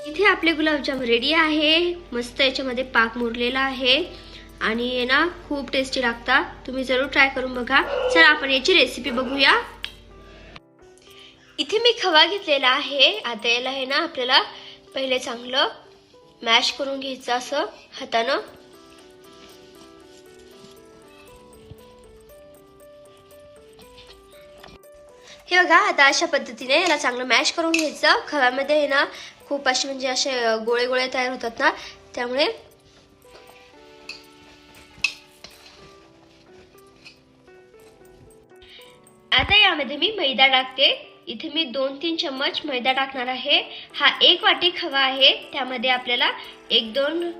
इथे आपले गुलाबजाम रेडी आहे। मस्त याच्यामध्ये पाक मुरलेला आहे आणि हे ना खूप टेस्टी लागतात। तुम्ही जरूर ट्राय करून बघा। चला आपण याची रेसिपी बघूया। इथे मी खवा घेतलेला आहे। आता याला आहे ना आपल्याला पहिले चांगलं मॅश करून घ्यायचं असं हाताने। हे बघा आता अशा पद्धतीने याला चांगलं मॅश करून घ्यायचं। खव्यामध्ये आहे ना खूप असे म्हणजे असे गोळे गोळे तयार होतात ना, त्यामुळे आता यामध्ये मी मैदा टाकते। इथे मी 2-3 चम्मच मैदा टाकणार आहे। हा 1 वाटी खवा आहे, त्यामध्ये आपल्याला 1-2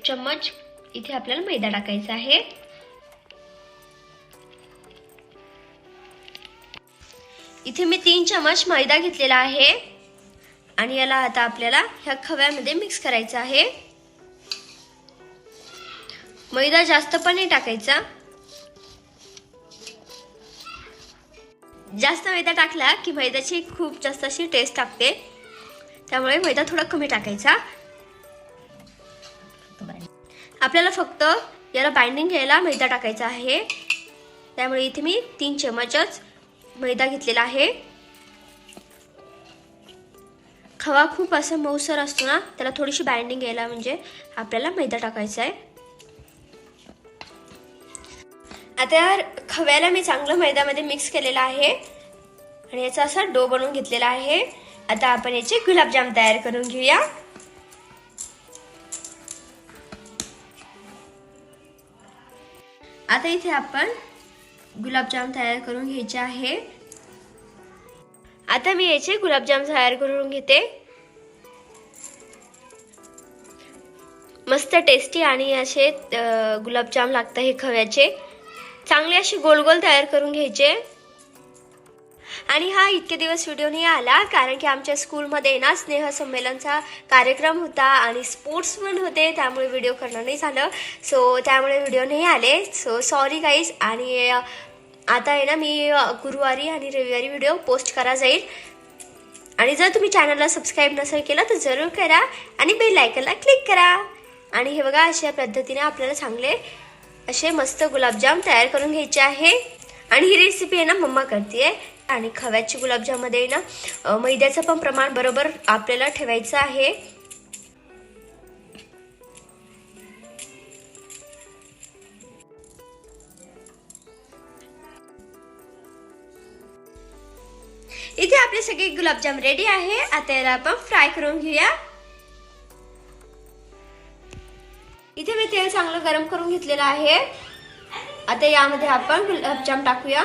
चम्मच इथे आपल्याला मैदा टाकायचा आहे। इथे मी 3 चम्मच मैदा घेतलेला आहे आणि याला आता आपल्याला ह्या खव्यामध्ये मिक्स करायचं आहे। मैदा जास्त पण नाही टाकायचा। जास्त मैदा टाकला की मैद्याची खूप जास्त अशी टेस्ट लागते, त्यामुळे मैदा थोडा कमी टाकायचा। आपल्याला फक्त याला बाइंडिंग घ्यायला मैदा टाकायचा आहे, त्यामुळे इथे मी 3 चम्मचच मैदा घेतलेला आहे। खवा खूप असं मऊसर असतो ना, त्याला थोडीशी बाइंडिंग घ्यायला म्हणजे आपल्याला मैदा टाकायचा आहे। आता खव्याला मी चांगलं मैद्यामध्ये मिक्स केलेला आहे आणि याचा असा डो बनवून घेतलेला आहे। आता आपण याचे गुलाबजाम तयार करून घेऊया। आता इथे आपण गुलाबजाम तयार करून घ्यायचे आहे। आता मी याचे गुलाबजाम तयार करून घेते। मस्त टेस्टी आणि असे गुलाबजाम लागतात हे खव्याचे। चांगले असे गोल गोल तयार करून घ्यायचे। आणि हा इतके दिवस व्हिडिओ नाही आला कारण की आमच्या स्कूलमध्ये ना स्नेह संमेलनचा कार्यक्रम होता आणि स्पोर्ट्स पण होते, त्यामुळे व्हिडिओ करणं नाही झालं। सो त्यामुळे व्हिडिओ नाही आले। So sorry guys. आणि आता आहे ना मी गुरुवारी आणि रविवारी व्हिडिओ पोस्ट करा जाईल। आणि जर तुम्ही चॅनलला सबस्क्राईब नसेल केलं तर जरूर करा आणि बेल आयकॉनला क्लिक करा। आणि हे बघा अशा पद्धतीने आपल्याला चांगले असे मस्त गुलाबजाम तयार करून घ्यायचे आहे। आणि ही रेसिपी आहे ना मम्मा करते। आणि खव्याच्या गुलाबजाममध्ये ना मैद्याचं पण प्रमाण बरोबर आपल्याला ठेवायचं आहे। इथे आपले सगळे गुलाबजाम रेडी आहे। आता याला आपण फ्राय करून घेऊया। इथे मी तेल चांगलं गरम करून घेतलेलं आहे। आता यामध्ये आपण गुलाबजाम टाकूया।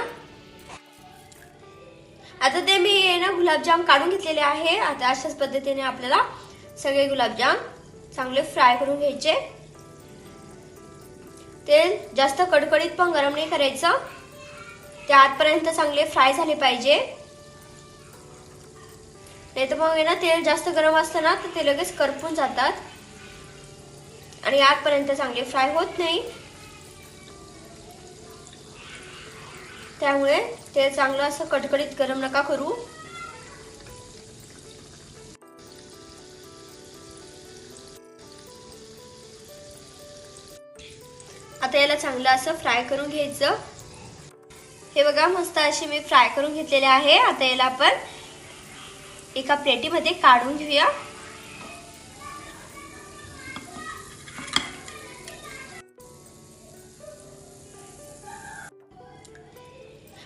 आता ते मी ना गुलाबजाम काढून घेतलेले आहे। आता अशाच पद्धतीने आपल्याला सगळे गुलाबजाम चांगले फ्राय करून घ्यायचे। तेल जास्त कडकडीत पण गरम नाही करायचं, ते आतपर्यंत चांगले फ्राय झाले पाहिजे। नाही तर मग ना तेल जास्त गरम असतं ना तर ते लगेच करपून जातात आणि आतपर्यंत चांगले फ्राय होत नाही। त्यामुळे ते चांगलं असं कडकडीत गरम नका करू। आता याला चांगलं असं फ्राय करून घ्यायचं। हे बघा मस्त अशी मी फ्राय करून घेतलेले आहे। आता याला आपण एका प्लेटीमध्ये काढून घेऊया।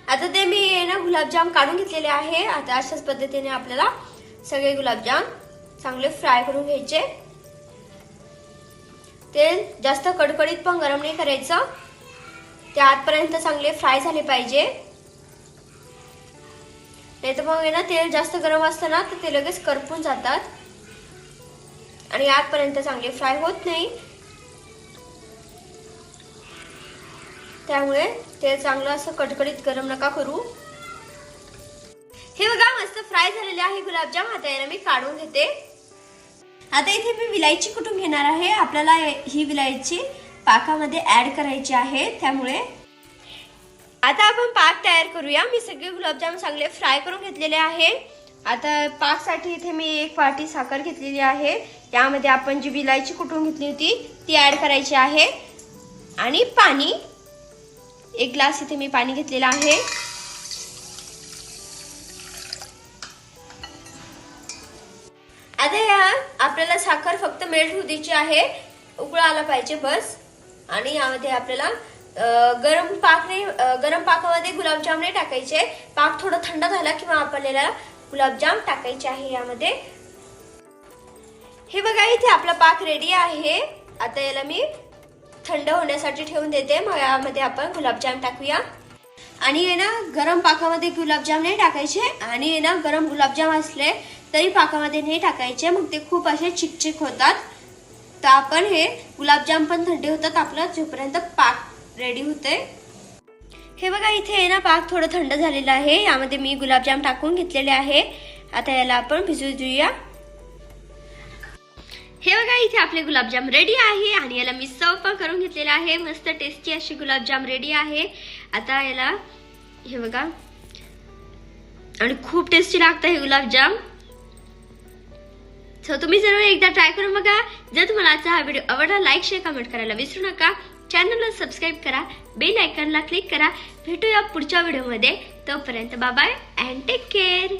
आता ते मी ना गुलाबजाम काढून घेतलेले आहे। आता अशाच पद्धतीने आपल्याला सगळे गुलाबजाम चांगले फ्राय करून घ्यायचे। तेल जास्त कडकडीत पण गरम नाही करायचं, ते आतपर्यंत चांगले फ्राय झाले पाहिजे। नाही तर मग ना तेल जास्त गरम असतं ना तर ते लगेच करपून जातात आणि आतपर्यंत चांगले फ्राय होत नाही। त्यामुळे ते चांगलं असं कडकडीत गरम नका करू। हे बघा मस्त फ्राय झालेले आहे गुलाबजाम। आता याला मी काढून घेते। आता इथे मी विलायची कुटून घेणार आहे। आपल्याला ही विलायची पाकामध्ये ऍड करायची आहे, त्यामुळे आता आपण पाक तयार करूया। मी सगळे गुलाबजाम चांगले फ्राय करून घेतलेले आहे आता पाकसाठी इथे मी 1 वाटी साखर घेतलेली आहे. त्यामध्ये आपण जी विलायची कुटून घेतली होती ती ऍड करायची आहे आणि पाणी 1 ग्लास इथे मी पाणी घेतलेलं आहे. आता आपल्याला साखर फक्त मेल्ट होऊ द्यायची आहे, उकळ आला पाहिजे बस. आणि यामध्ये आपल्याला गरम पाकामध्ये गुलाबजाम नाही टाकायचे. पाक थोडा थंड झाला किंवा आपल्याला गुलाबजाम टाकायचे आहे यामध्ये. हे बघा इथे आपला पाक रेडी आहे. आता याला मी थंड होण्यासाठी ठेवून देते, मग यामध्ये आपण गुलाबजाम टाकूया. आणि आहे ना गरम पाकामध्ये गुलाबजाम नाही टाकायचे आणि आहे ना गरम गुलाबजाम असले तरी पाकामध्ये नाही टाकायचे, मग ते खूप असे चिकचिक होतात. तर आपण हे गुलाबजाम पण थंडे होतात आपलं जोपर्यंत पाक रेडी होते. हे बघा इथे आहे ना पाक थोडं थंड झालेलं आहे. यामध्ये मी गुलाबजाम टाकून घेतलेले आहे. आता याला आपण भिजू देऊया. हे बघा इथे आपले गुलाबजाम रेडी आहे आणि याला मी सर्व पण करून घेतलेला आहे. मस्त टेस्टी अशी गुलाबजाम रेडी आहे. आता याला हे बघा आणि खूप टेस्टी लागतं हे गुलाबजाम. सो तुम्ही जरूर एकदा ट्राय करून बघा. जर तुम्हाला आजचा हा व्हिडिओ आवडला लाईक शेअर कमेंट करायला विसरू नका. चॅनलला सबस्क्राईब करा, बेल आयकॉनला क्लिक करा. भेटूया पुढच्या व्हिडिओमध्ये. तोपर्यंत bye bye and take care.